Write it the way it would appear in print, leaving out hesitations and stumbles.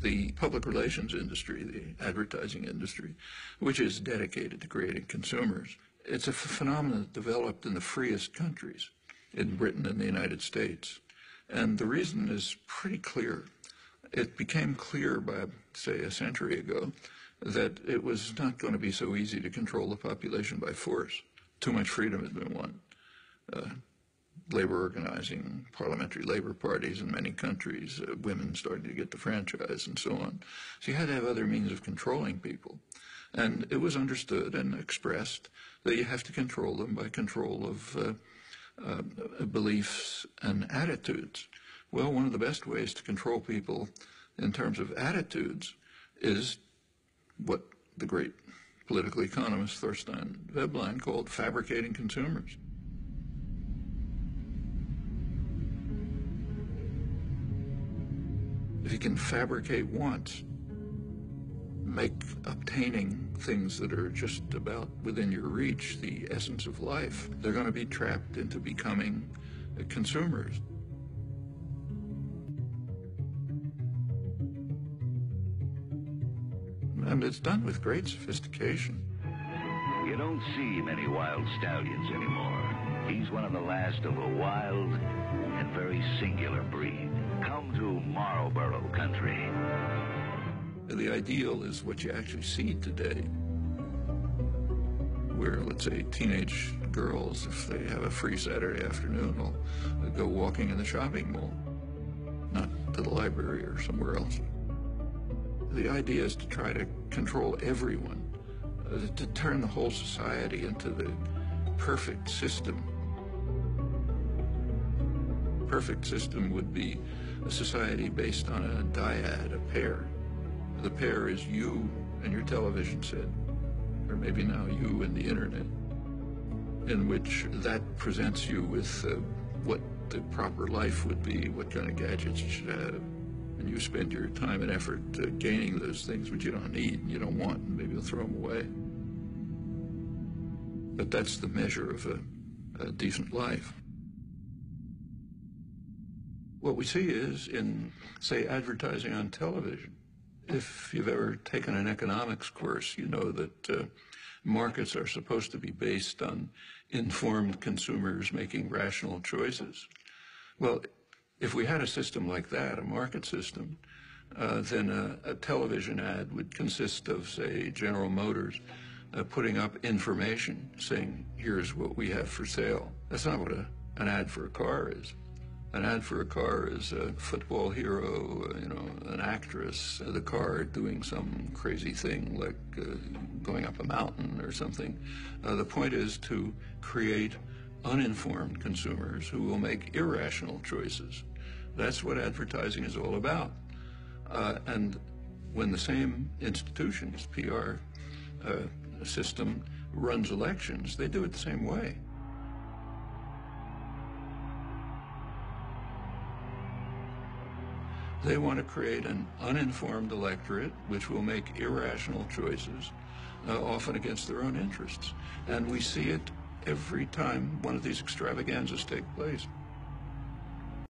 The public relations industry, the advertising industry, which is dedicated to creating consumers, it's a phenomenon that developed in the freest countries, in Britain and the United States. And the reason is pretty clear. It became clear by, say, a century ago that it was not going to be so easy to control the population by force. Too much freedom had been won. Labor organizing, parliamentary labor parties in many countries, women started to get the franchise and so on. So you had to have other means of controlling people. And it was understood and expressed that you have to control them by control of beliefs and attitudes. Well, one of the best ways to control people in terms of attitudes is what the great political economist Thorstein Veblen called fabricating consumers. If you can fabricate wants, make obtaining things that are just about within your reach the essence of life, they're going to be trapped into becoming consumers. And it's done with great sophistication. You don't see many wild stallions anymore. He's one of the last of a wild and very singular breed. Come to Marlboro country. The ideal is what you actually see today, where, let's say, teenage girls, if they have a free Saturday afternoon, will go walking in the shopping mall, not to the library or somewhere else. The idea is to try to control everyone, to turn the whole society into the perfect system. Perfect system would be a society based on a dyad, a pair. The pair is you and your television set, or maybe now you and the internet, in which that presents you with what the proper life would be, what kind of gadgets you should have. And you spend your time and effort gaining those things which you don't need and you don't want, and maybe you'll throw them away. But that's the measure of a decent life. What we see is in, say, advertising on television. If you've ever taken an economics course, you know that markets are supposed to be based on informed consumers making rational choices. Well, if we had a system like that, a market system, then a television ad would consist of, say, General Motors putting up information saying, here's what we have for sale. That's not what an ad for a car is. An ad for a car is a football hero, an actress, the car doing some crazy thing like going up a mountain or something. The point is to create uninformed consumers who will make irrational choices. That's what advertising is all about. And when the same institutions, PR system, runs elections, they do it the same way. They want to create an uninformed electorate which will make irrational choices, often against their own interests. And we see it every time one of these extravaganzas take place.